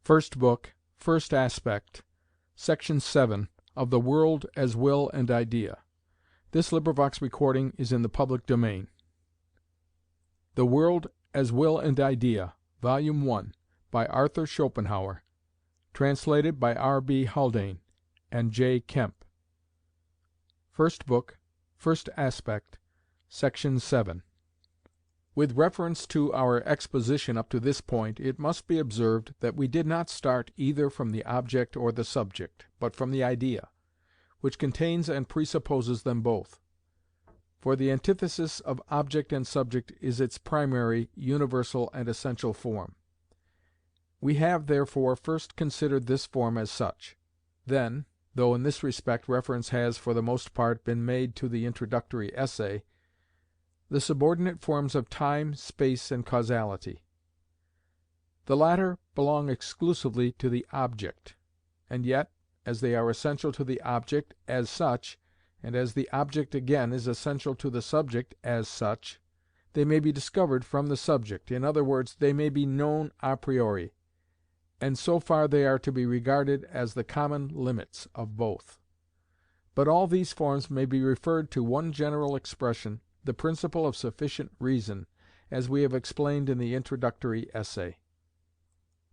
First Book, First Aspect, Section 7, of the World as Will and Idea. This recording is in the public domain. The World as Will and Idea, Volume 1, by Arthur Schopenhauer, translated by R.B. Haldane and J. Kemp. First Book, First Aspect, Section 7. With reference to our exposition up to this point, it must be observed that we did not start either from the object or the subject, but from the idea, which contains and presupposes them both. For the antithesis of object and subject is its primary, universal, and essential form. We have, therefore, first considered this form as such. Then, though in this respect reference has for the most part been made to the introductory essay, the subordinate forms of time, space, and causality. The latter belong exclusively to the object, and yet, as they are essential to the object as such, and as the object again is essential to the subject as such, they may be discovered from the subject, in other words, they may be known a priori, and so far they are to be regarded as the common limits of both. But all these forms may be referred to one general expression, the principle of sufficient reason, as we have explained in the introductory essay.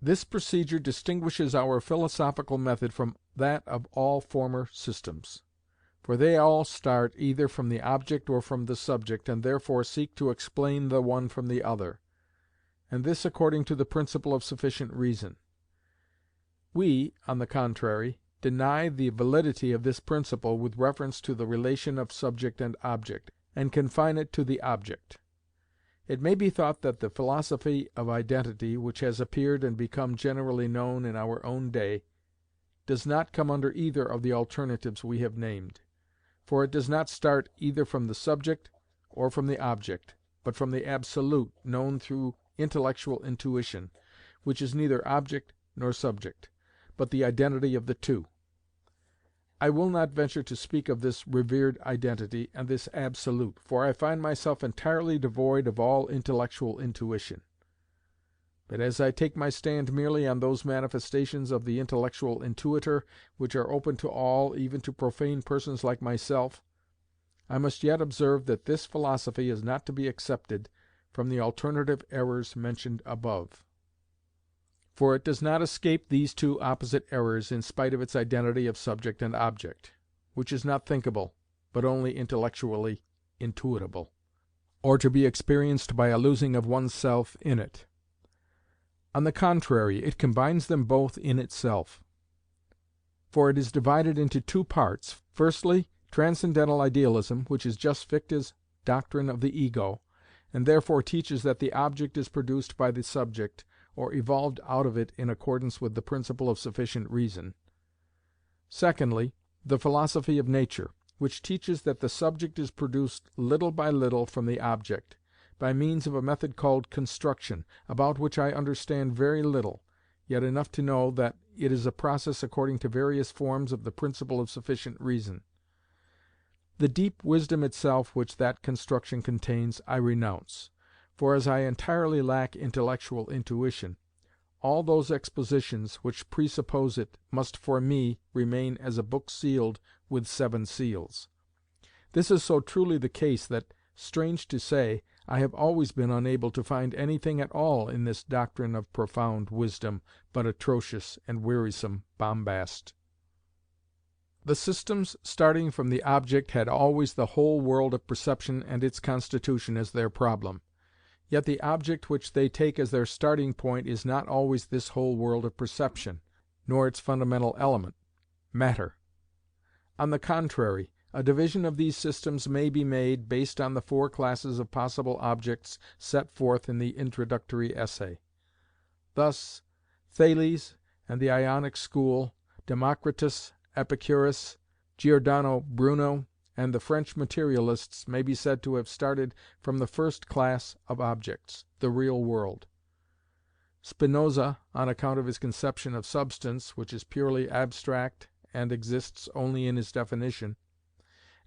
This procedure distinguishes our philosophical method from that of all former systems, for they all start either from the object or from the subject, and therefore seek to explain the one from the other, and this according to the principle of sufficient reason. We, on the contrary, deny the validity of this principle with reference to the relation of subject and object, and confine it to the object. It may be thought that the philosophy of identity, which has appeared and become generally known in our own day, does not come under either of the alternatives we have named, for it does not start either from the subject or from the object, but from the absolute, known through intellectual intuition, which is neither object nor subject, but the identity of the two. I will not venture to speak of this revered identity and this absolute, for I find myself entirely devoid of all intellectual intuition. But as I take my stand merely on those manifestations of the intellectual intuitor which are open to all, even to profane persons like myself, I must yet observe that this philosophy is not to be accepted from the alternative errors mentioned above. For it does not escape these two opposite errors in spite of its identity of subject and object, which is not thinkable, but only intellectually intuitable, or to be experienced by a losing of one's self in it. On the contrary, it combines them both in itself. For it is divided into two parts: firstly, transcendental idealism, which is just Fichte's doctrine of the ego, and therefore teaches that the object is produced by the subject, or evolved out of it in accordance with the principle of sufficient reason. Secondly, the philosophy of nature, which teaches that the subject is produced little by little from the object, by means of a method called construction, about which I understand very little, yet enough to know that it is a process according to various forms of the principle of sufficient reason. The deep wisdom itself which that construction contains I renounce, for as I entirely lack intellectual intuition, all those expositions which presuppose it must for me remain as a book sealed with 7 seals. This is so truly the case that, strange to say, I have always been unable to find anything at all in this doctrine of profound wisdom but atrocious and wearisome bombast. The systems starting from the object had always the whole world of perception and its constitution as their problem. Yet the object which they take as their starting point is not always this whole world of perception, nor its fundamental element, matter. On the contrary, a division of these systems may be made, based on the 4 classes of possible objects set forth in the introductory essay. Thus, Thales and the Ionic school, Democritus, Epicurus, Giordano Bruno, and the French materialists may be said to have started from the first class of objects, the real world. Spinoza, on account of his conception of substance, which is purely abstract and exists only in his definition,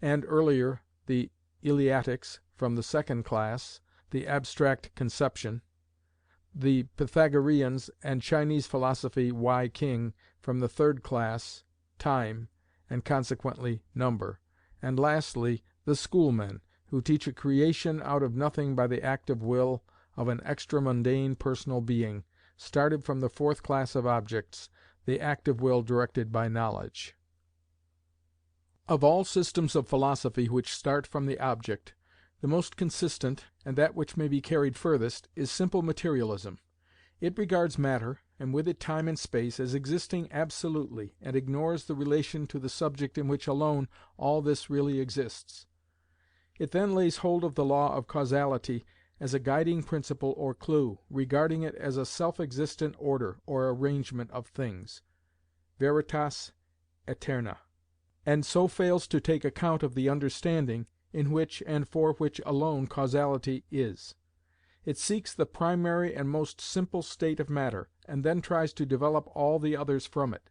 and earlier the Eleatics from the second class, the abstract conception. the Pythagoreans and Chinese philosophy Y. King from the third class, time, and consequently number, and lastly the schoolmen, who teach a creation out of nothing by the act of will of an extra-mundane personal being, started from the fourth class of objects, the act of will directed by knowledge. Of all systems of philosophy which start from the object, the most consistent, and that which may be carried furthest, is simple materialism. It regards matter, and with it time and space, as existing absolutely, and ignores the relation to the subject in which alone all this really exists. It then lays hold of the law of causality as a guiding principle or clue, regarding it as a self-existent order or arrangement of things, veritas aeterna, and so fails to take account of the understanding, in which and for which alone causality is. It seeks the primary and most simple state of matter, and then tries to develop all the others from it,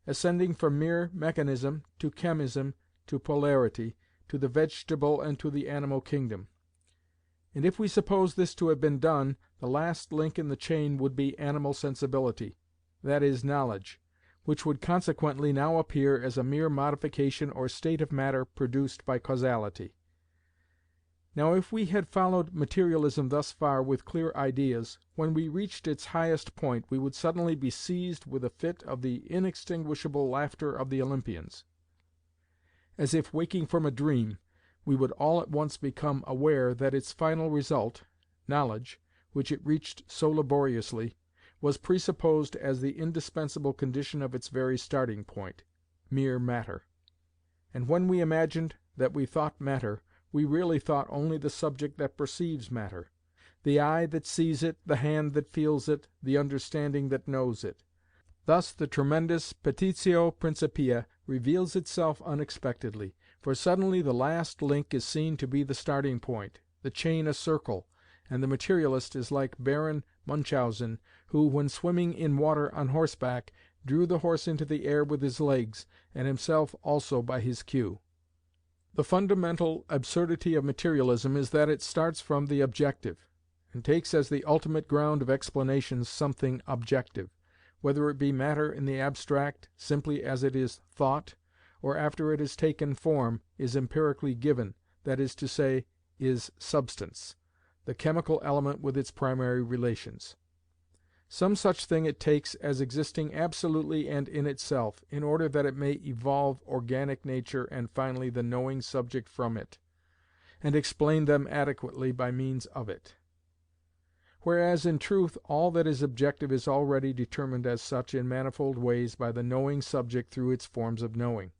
ascending from mere mechanism to chemism to polarity, to the vegetable and to the animal kingdom. And if we suppose this to have been done, the last link in the chain would be animal sensibility, that is, knowledge, which would consequently now appear as a mere modification or state of matter produced by causality. Now if we had followed materialism thus far with clear ideas, when we reached its highest point we would suddenly be seized with a fit of the inextinguishable laughter of the Olympians. As if waking from a dream, we would all at once become aware that its final result, knowledge, which it reached so laboriously, was presupposed as the indispensable condition of its very starting point, mere matter. And when we imagined that we thought matter, we really thought only the subject that perceives matter, the eye that sees it, the hand that feels it, the understanding that knows it. Thus the tremendous petitio principia reveals itself unexpectedly, for suddenly the last link is seen to be the starting point, the chain a circle, and the materialist is like Baron Munchausen, who, when swimming in water on horseback, drew the horse into the air with his legs, and himself also by his cue. The fundamental absurdity of materialism is that it starts from the objective, and takes as the ultimate ground of explanation something objective, whether it be matter in the abstract, simply as it is thought, or after it has taken form, is empirically given, that is to say, is substance, the chemical element with its primary relations. Some such thing it takes as existing absolutely and in itself, in order that it may evolve organic nature and finally the knowing subject from it, and explain them adequately by means of it. Whereas in truth all that is objective is already determined as such in manifold ways by the knowing subject through its forms of knowing,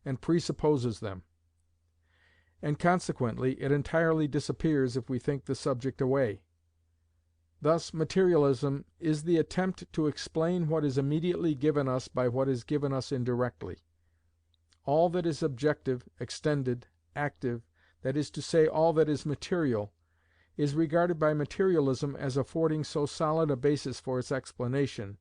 and presupposes them, and consequently it entirely disappears if we think the subject away. Thus materialism is the attempt to explain what is immediately given us by what is given us indirectly. All that is objective, extended, active, that is to say, all that is material, is regarded by materialism as affording so solid a basis for its explanation,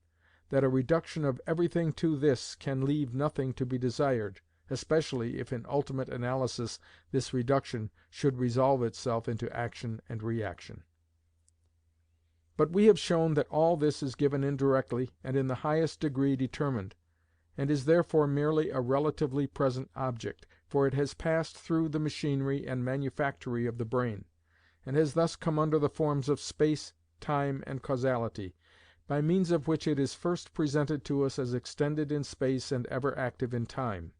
that a reduction of everything to this can leave nothing to be desired, especially if in ultimate analysis this reduction should resolve itself into action and reaction. But we have shown that all this is given indirectly and in the highest degree determined, and is therefore merely a relatively present object, for it has passed through the machinery and manufactory of the brain, and has thus come under the forms of space, time, and causality, by means of which it is first presented to us as extended in space and ever active in time.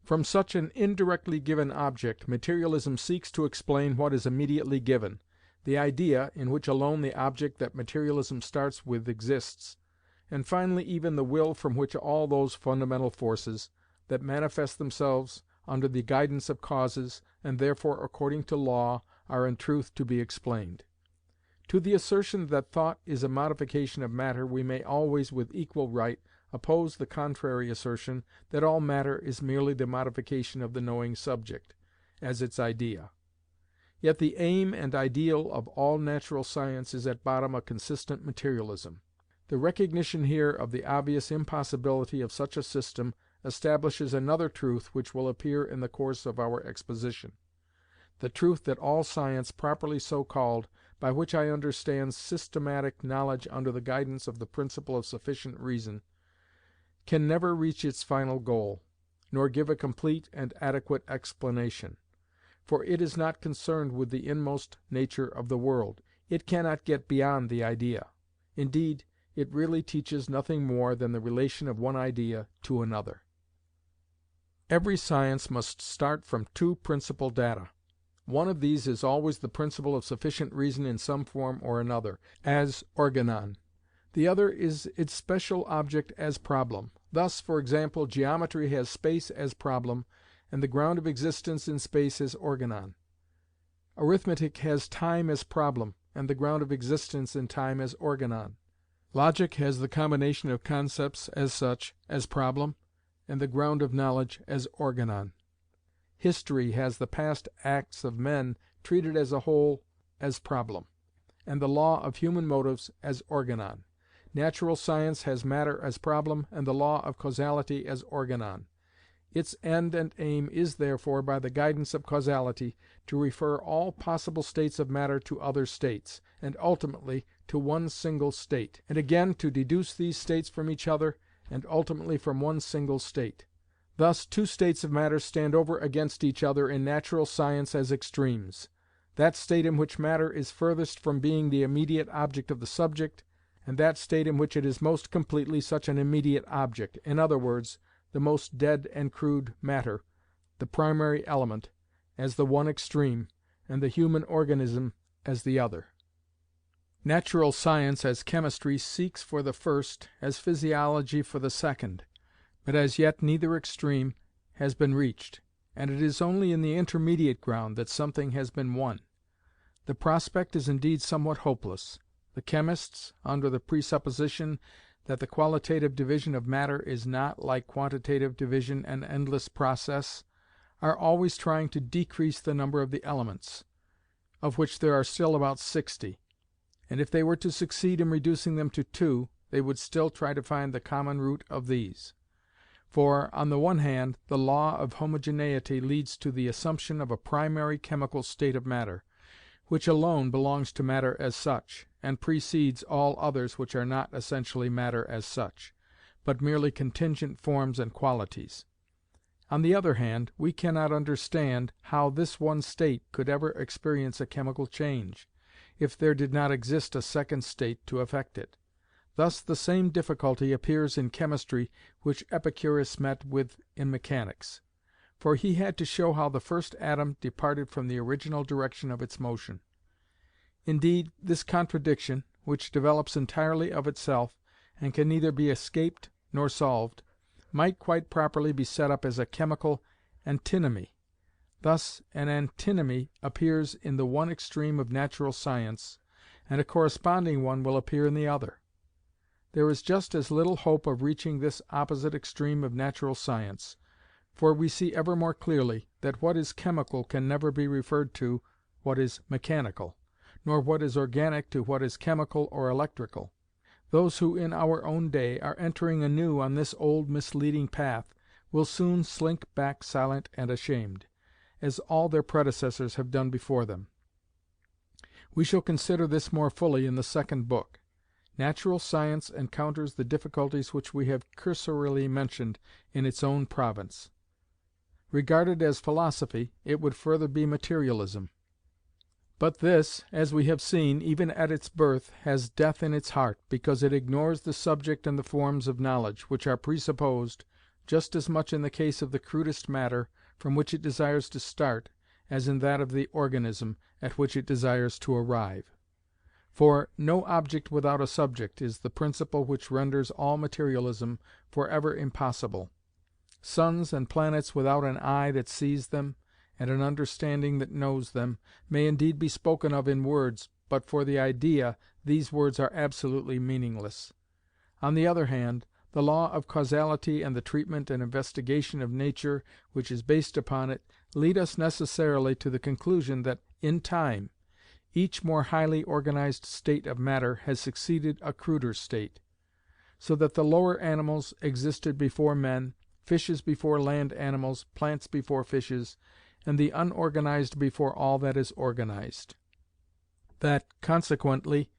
From such an indirectly given object, materialism seeks to explain what is immediately given, the idea, in which alone the object that materialism starts with exists, and finally even the will from which all those fundamental forces, that manifest themselves under the guidance of causes, and therefore according to law, are in truth to be explained. To the assertion that thought is a modification of matter we may always with equal right oppose the contrary assertion that all matter is merely the modification of the knowing subject, as its idea. Yet the aim and ideal of all natural science is at bottom a consistent materialism. The recognition here of the obvious impossibility of such a system establishes another truth which will appear in the course of our exposition: the truth that all science properly so called by which I understand systematic knowledge under the guidance of the principle of sufficient reason, can never reach its final goal, nor give a complete and adequate explanation. For it is not concerned with the inmost nature of the world. It cannot get beyond the idea. Indeed, it really teaches nothing more than the relation of one idea to another. Every science must start from two principal data. One of these is always the principle of sufficient reason in some form or another, as organon. The other is its special object as problem. Thus, for example, geometry has space as problem, and the ground of existence in space as organon. Arithmetic has time as problem, and the ground of existence in time as organon. Logic has the combination of concepts as such as problem, and the ground of knowledge as organon. History has the past acts of men treated as a whole as problem, and the law of human motives as organon. Natural science has matter as problem, and the law of causality as organon. Its end and aim is therefore, by the guidance of causality, to refer all possible states of matter to other states, and ultimately to one single state, and again to deduce these states from each other, and ultimately from one single state. Thus two states of matter stand over against each other in natural science as extremes: that state in which matter is furthest from being the immediate object of the subject, and that state in which it is most completely such an immediate object, in other words, the most dead and crude matter, the primary element, as the one extreme, and the human organism as the other. Natural science, as chemistry, seeks for the first, as physiology for the second, but as yet neither extreme has been reached, and it is only in the intermediate ground that something has been won. The prospect is indeed somewhat hopeless. The chemists, under the presupposition that the qualitative division of matter is not, like quantitative division, an endless process, are always trying to decrease the number of the elements, of which there are still about 60, and if they were to succeed in reducing them to 2, they would still try to find the common root of these. For, on the one hand, the law of homogeneity leads to the assumption of a primary chemical state of matter, which alone belongs to matter as such, and precedes all others which are not essentially matter as such, but merely contingent forms and qualities. On the other hand, we cannot understand how this one state could ever experience a chemical change, if there did not exist a second state to affect it. Thus the same difficulty appears in chemistry which Epicurus met with in mechanics. For he had to show how the first atom departed from the original direction of its motion. Indeed, this contradiction, which develops entirely of itself, and can neither be escaped nor solved, might quite properly be set up as a chemical antinomy. Thus an antinomy appears in the one extreme of natural science, and a corresponding one will appear in the other. There is just as little hope of reaching this opposite extreme of natural science, for we see ever more clearly that what is chemical can never be referred to what is mechanical, nor what is organic to what is chemical or electrical. Those who in our own day are entering anew on this old misleading path will soon slink back silent and ashamed, as all their predecessors have done before them. We shall consider this more fully in the second book. Natural science encounters the difficulties which we have cursorily mentioned in its own province. Regarded as philosophy, it would further be materialism. But this, as we have seen, even at its birth, has death in its heart, because it ignores the subject and the forms of knowledge, which are presupposed, just as much in the case of the crudest matter, from which it desires to start, as in that of the organism, at which it desires to arrive. For no object without a subject is the principle which renders all materialism for ever impossible. Suns and planets without an eye that sees them, and an understanding that knows them, may indeed be spoken of in words, but for the idea these words are absolutely meaningless. On the other hand, the law of causality and the treatment and investigation of nature which is based upon it lead us necessarily to the conclusion that, in time, each more highly organized state of matter has succeeded a cruder state, so that the lower animals existed before men, fishes before land animals, plants before fishes, and the unorganized before all that is organized. that, consequently,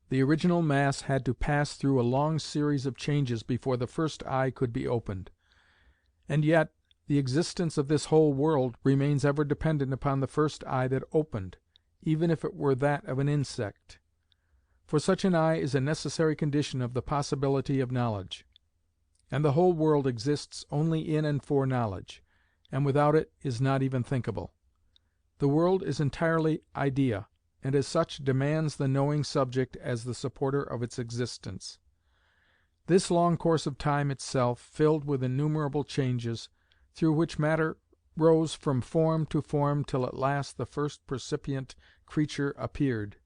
the original mass had to pass through a long series of changes before the first eye could be opened. And yet the existence of this whole world remains ever dependent upon the first eye that opened, even if it were that of an insect. For such an eye is a necessary condition of the possibility of knowledge. And the whole world exists only in and for knowledge, and without it is not even thinkable. The world is entirely idea, and as such demands the knowing subject as the supporter of its existence. This long course of time itself, filled with innumerable changes, through which matter rose from form to form till at last the first percipient creature appeared,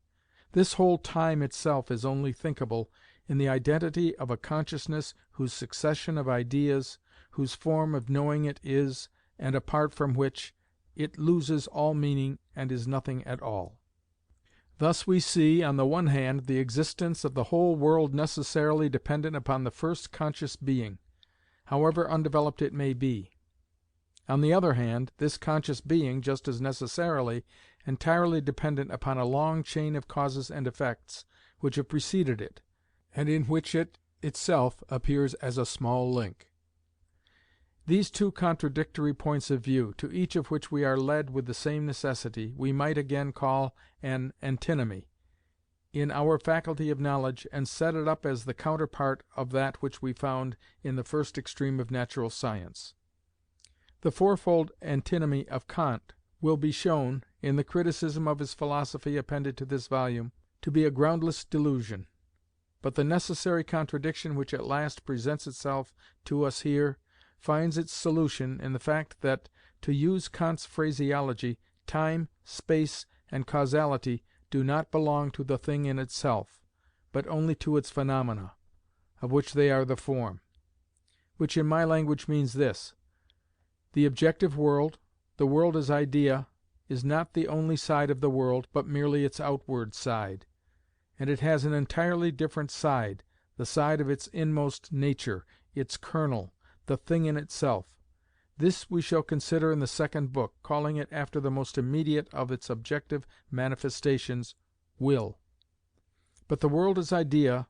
this whole time itself is only thinkable in the identity of a consciousness whose succession of ideas, whose form of knowing it is, and apart from which, it loses all meaning and is nothing at all. Thus we see, on the one hand, the existence of the whole world necessarily dependent upon the first conscious being, however undeveloped it may be. On the other hand, this conscious being, just as necessarily, entirely dependent upon a long chain of causes and effects which have preceded it, and in which it itself appears as a small link. These two contradictory points of view, to each of which we are led with the same necessity, we might again call an antinomy in our faculty of knowledge, and set it up as the counterpart of that which we found in the first extreme of natural science. The fourfold antinomy of Kant will be shown, in the criticism of his philosophy appended to this volume, to be a groundless delusion. But the necessary contradiction which at last presents itself to us here finds its solution in the fact that, to use Kant's phraseology, time, space, and causality do not belong to the thing in itself, but only to its phaenomena, of which they are the form. Which in my language means this: the objective world, the world as idea, is not the only side of the world, but merely its outward side. And it has an entirely different side, the side of its inmost nature, its kernel, the thing in itself. This we shall consider in the second book, calling it after the most immediate of its objective manifestations, will. But the world as idea,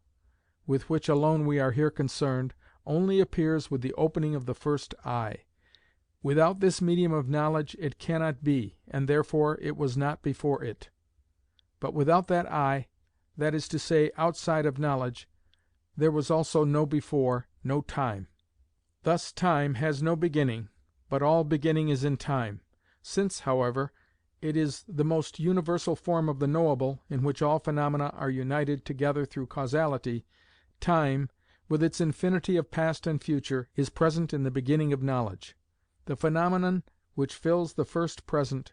with which alone we are here concerned, only appears with the opening of the first eye. Without this medium of knowledge it cannot be, and therefore it was not before it. But without that eye, that is to say, outside of knowledge, there was also no before, no time. Thus time has no beginning, but all beginning is in time. Since, however, it is the most universal form of the knowable, in which all phaenomena are united together through causality, time, with its infinity of past and future, is present in the beginning of knowledge. The phenomenon which fills the first present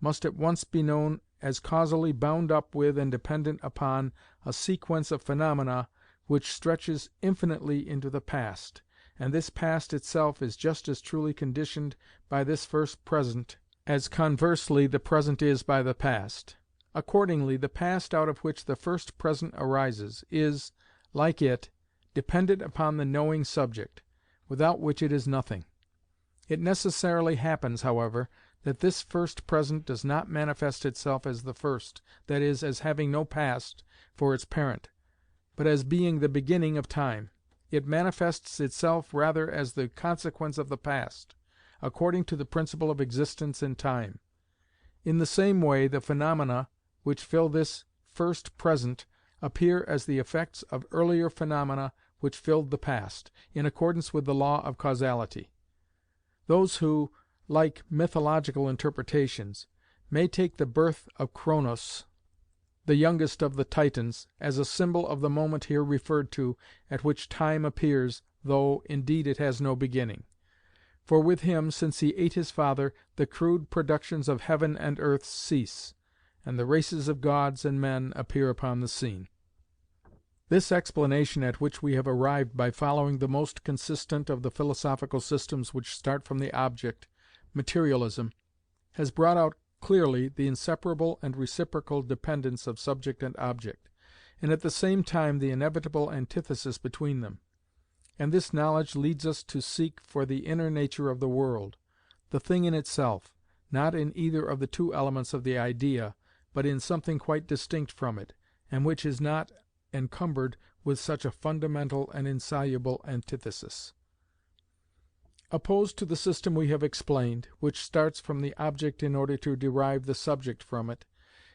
must at once be known as causally bound up with and dependent upon a sequence of phaenomena which stretches infinitely into the past, and this past itself is just as truly conditioned by this first present as conversely the present is by the past. Accordingly, the past out of which the first present arises is, like it, dependent upon the knowing subject, without which it is nothing. It necessarily happens, however, that this first present does not manifest itself as the first, that is, as having no past for its parent, but as being the beginning of time. It manifests itself rather as the consequence of the past, according to the principle of existence in time. In the same way the phaenomena which fill this first present appear as the effects of earlier phaenomena which filled the past, in accordance with the law of causality. Those who, like mythological interpretations, may take the birth of Cronos, the youngest of the Titans, as a symbol of the moment here referred to, at which time appears, though, indeed, it has no beginning. For with him, since he ate his father, the crude productions of heaven and earth cease, and the races of gods and men appear upon the scene. This explanation at which we have arrived by following the most consistent of the philosophical systems which start from the object, materialism, has brought out clearly the inseparable and reciprocal dependence of subject and object, and at the same time the inevitable antithesis between them. And this knowledge leads us to seek for the inner nature of the world, the thing in itself, not in either of the two elements of the idea, but in something quite distinct from it, and which is not encumbered with such a fundamental and insoluble antithesis. Opposed to the system we have explained, which starts from the object in order to derive the subject from it,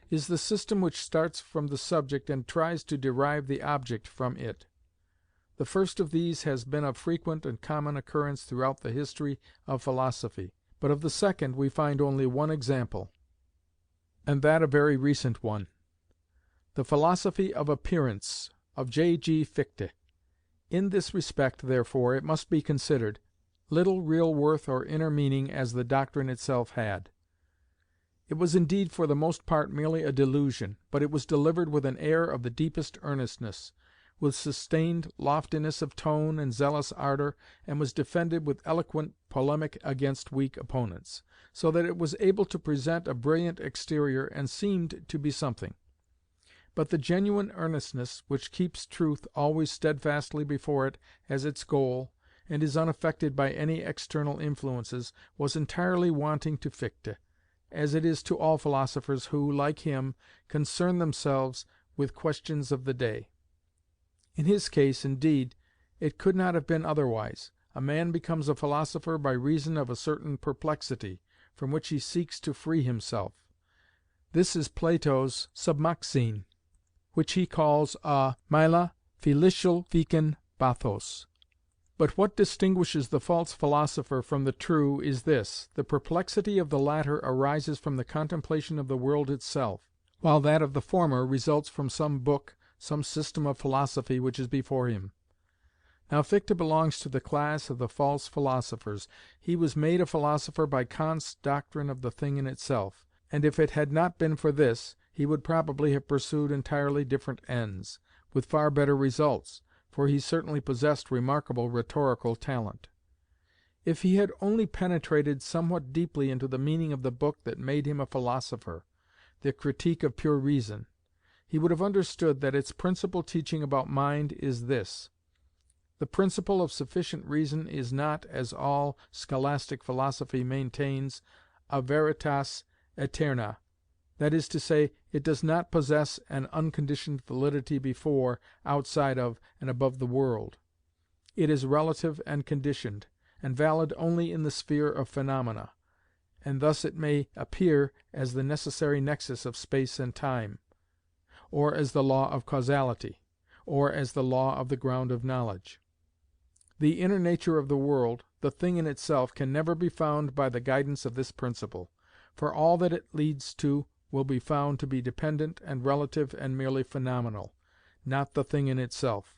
is the system which starts from the subject and tries to derive the object from it. The first of these has been of frequent and common occurrence throughout the history of philosophy, but of the second we find only one example, and that a very recent one. The philosophy of appearance of J.G. Fichte. In this respect, therefore, it must be considered, little real worth or inner meaning as the doctrine itself had. It was indeed for the most part merely a delusion, but it was delivered with an air of the deepest earnestness, with sustained loftiness of tone and zealous ardour, and was defended with eloquent polemic against weak opponents, so that it was able to present a brilliant exterior and seemed to be something. But the genuine earnestness, which keeps truth always steadfastly before it as its goal, and is unaffected by any external influences, was entirely wanting to Fichte, as it is to all philosophers who, like him, concern themselves with questions of the day. In his case, indeed, it could not have been otherwise. A man becomes a philosopher by reason of a certain perplexity, from which he seeks to free himself. This is Plato's submaxine, which he calls a mila philishal ficen bathos. But what distinguishes the false philosopher from the true is this: the perplexity of the latter arises from the contemplation of the world itself, while that of the former results from some book, some system of philosophy which is before him. Now Fichte belongs to the class of the false philosophers. He was made a philosopher by Kant's doctrine of the thing in itself, and if it had not been for this, he would probably have pursued entirely different ends, with far better results, for he certainly possessed remarkable rhetorical talent. If he had only penetrated somewhat deeply into the meaning of the book that made him a philosopher, the Critique of Pure Reason, he would have understood that its principal teaching about mind is this: the principle of sufficient reason is not, as all scholastic philosophy maintains, a veritas aeterna, that is to say, it does not possess an unconditioned validity before, outside of, and above the world. It is relative and conditioned, and valid only in the sphere of phaenomena, and thus it may appear as the necessary nexus of space and time, or as the law of causality, or as the law of the ground of knowledge. The inner nature of the world, the thing in itself, can never be found by the guidance of this principle, for all that it leads to will be found to be dependent and relative and merely phenomenal, not the thing in itself.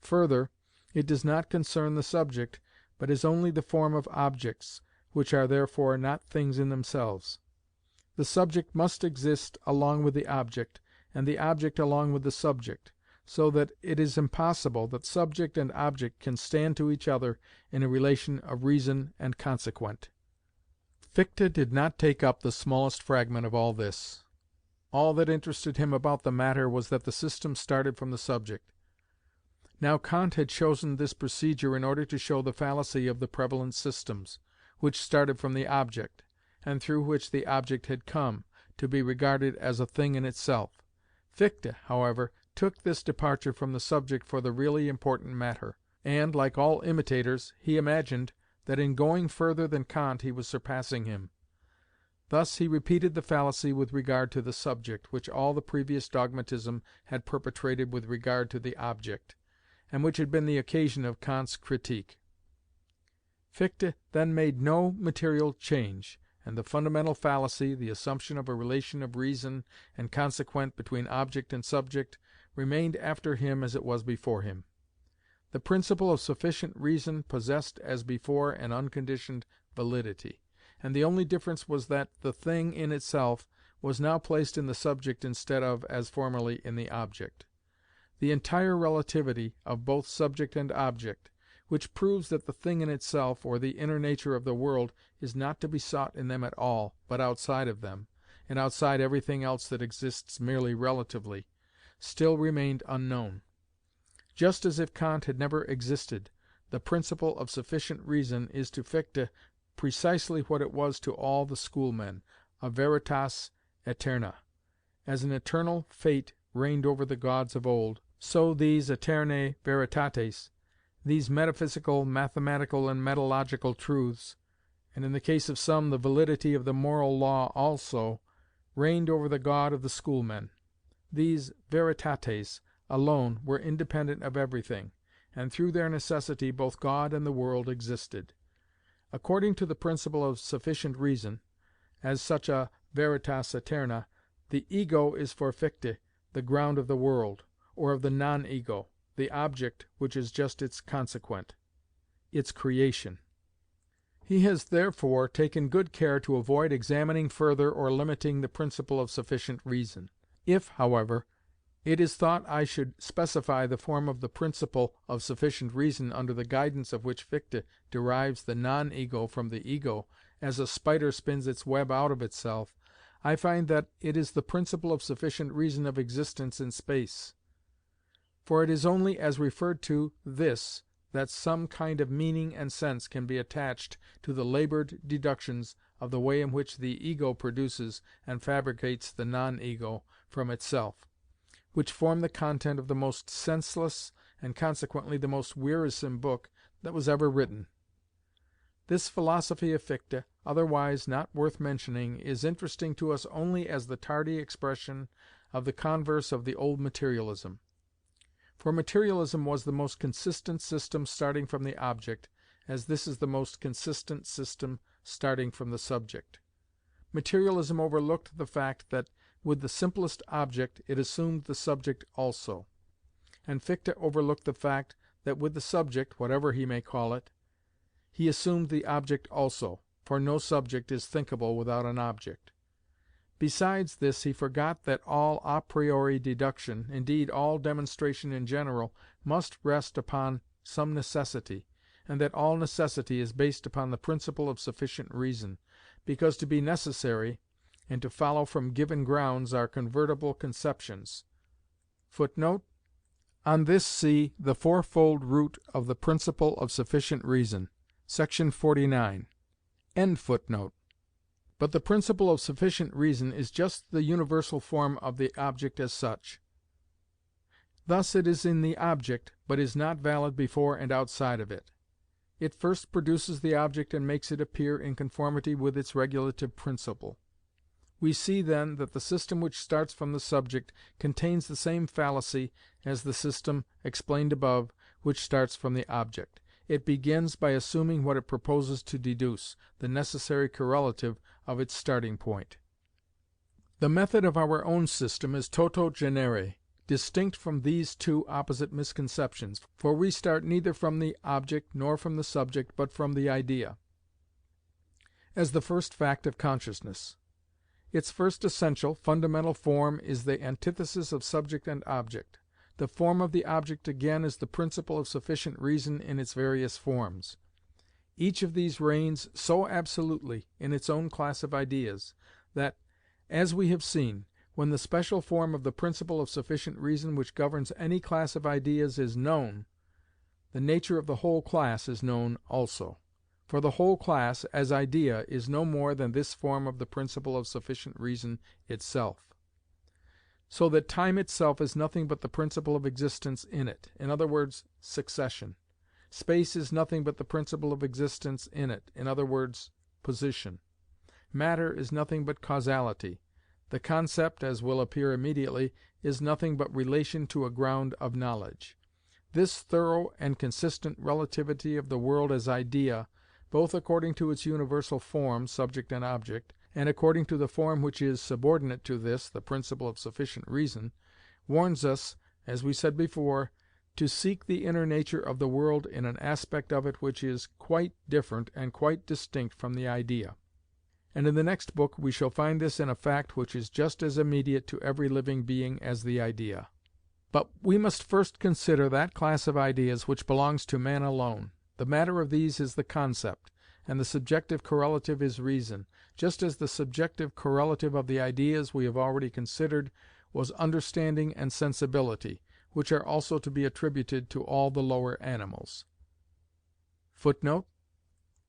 Further, it does not concern the subject, but is only the form of objects, which are therefore not things in themselves. The subject must exist along with the object, and the object along with the subject, so that it is impossible that subject and object can stand to each other in a relation of reason and consequent. Fichte did not take up the smallest fragment of all this. All that interested him about the matter was that the system started from the subject. Now Kant had chosen this procedure in order to show the fallacy of the prevalent systems, which started from the object, and through which the object had come, to be regarded as a thing in itself. Fichte, however, took this departure from the subject for the really important matter, and, like all imitators, he imagined that in going further than Kant he was surpassing him. Thus he repeated the fallacy with regard to the subject, which all the previous dogmatism had perpetrated with regard to the object, and which had been the occasion of Kant's Critique. Fichte then made no material change, and the fundamental fallacy, the assumption of a relation of reason and consequent between object and subject, remained after him as it was before him. The principle of sufficient reason possessed as before an unconditioned validity, and the only difference was that the thing in itself was now placed in the subject instead of, as formerly, in the object. The entire relativity of both subject and object, which proves that the thing in itself, or the inner nature of the world, is not to be sought in them at all, but outside of them, and outside everything else that exists merely relatively, still remained unknown. Just as if Kant had never existed, the principle of sufficient reason is to Fichte precisely what it was to all the schoolmen, a veritas aeterna, As an eternal fate reigned over the gods of old, so these aeternae veritates, these metaphysical, mathematical, and metalogical truths, and in the case of some the validity of the moral law also, reigned over the God of the schoolmen. These veritates alone were independent of everything, and through their necessity both God and the world existed. According to the principle of sufficient reason, as such a veritas aeterna, the ego is for Fichte the ground of the world, or of the non-ego, the object which is just its consequent, its creation. He has therefore taken good care to avoid examining further or limiting the principle of sufficient reason. If, however, it is thought I should specify the form of the principle of sufficient reason under the guidance of which Fichte derives the non-ego from the ego, as a spider spins its web out of itself, I find that it is the principle of sufficient reason of existence in space. For it is only as referred to this that some kind of meaning and sense can be attached to the laboured deductions of the way in which the ego produces and fabricates the non-ego from itself, which form the content of the most senseless and consequently the most wearisome book that was ever written. This philosophy of Fichte, otherwise not worth mentioning, is interesting to us only as the tardy expression of the converse of the old materialism. For materialism was the most consistent system starting from the object, as this is the most consistent system starting from the subject. Materialism overlooked the fact that with the simplest object it assumed the subject also, and Fichte overlooked the fact that with the subject, whatever he may call it, he assumed the object also, for no subject is thinkable without an object. Besides this, he forgot that all a priori deduction, indeed all demonstration in general, must rest upon some necessity, and that all necessity is based upon the principle of sufficient reason, because to be necessary, and to follow from given grounds are convertible conceptions. On this see the fourfold root of the principle of sufficient reason, section 49. But the principle of sufficient reason is just the universal form of the object as such. Thus it is in the object, but is not valid before and outside of it. It first produces the object and makes it appear in conformity with its regulative principle. We see, then, that the system which starts from the subject contains the same fallacy as the system, explained above, which starts from the object. It begins by assuming what it proposes to deduce, the necessary correlative of its starting point. The method of our own system is toto genere, distinct from these two opposite misconceptions, for we start neither from the object nor from the subject, but from the idea, as the first fact of consciousness. Its first essential, fundamental form is the antithesis of subject and object. The form of the object again is the principle of sufficient reason in its various forms. Each of these reigns so absolutely in its own class of ideas, that, as we have seen, when the special form of the principle of sufficient reason which governs any class of ideas is known, the nature of the whole class is known also. For the whole class, as idea, is no more than this form of the principle of sufficient reason itself. So that time itself is nothing but the principle of existence in it, in other words, succession. Space is nothing but the principle of existence in it, in other words, position. Matter is nothing but causality. The concept, as will appear immediately, is nothing but relation to a ground of knowledge. This thorough and consistent relativity of the world as idea, both according to its universal form, subject and object, and according to the form which is subordinate to this, the principle of sufficient reason, warns us, as we said before, to seek the inner nature of the world in an aspect of it which is quite different and quite distinct from the idea. And in the next book we shall find this in a fact which is just as immediate to every living being as the idea. But we must first consider that class of ideas which belongs to man alone. The matter of these is the concept, and the subjective correlative is reason, just as the subjective correlative of the ideas we have already considered was understanding and sensibility, which are also to be attributed to all the lower animals.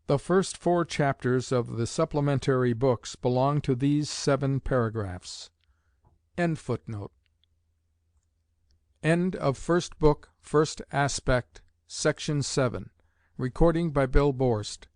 The first 4 chapters of the supplementary books belong to these 7 paragraphs. End of first book, first aspect, section 7. Recording by Bill Borst.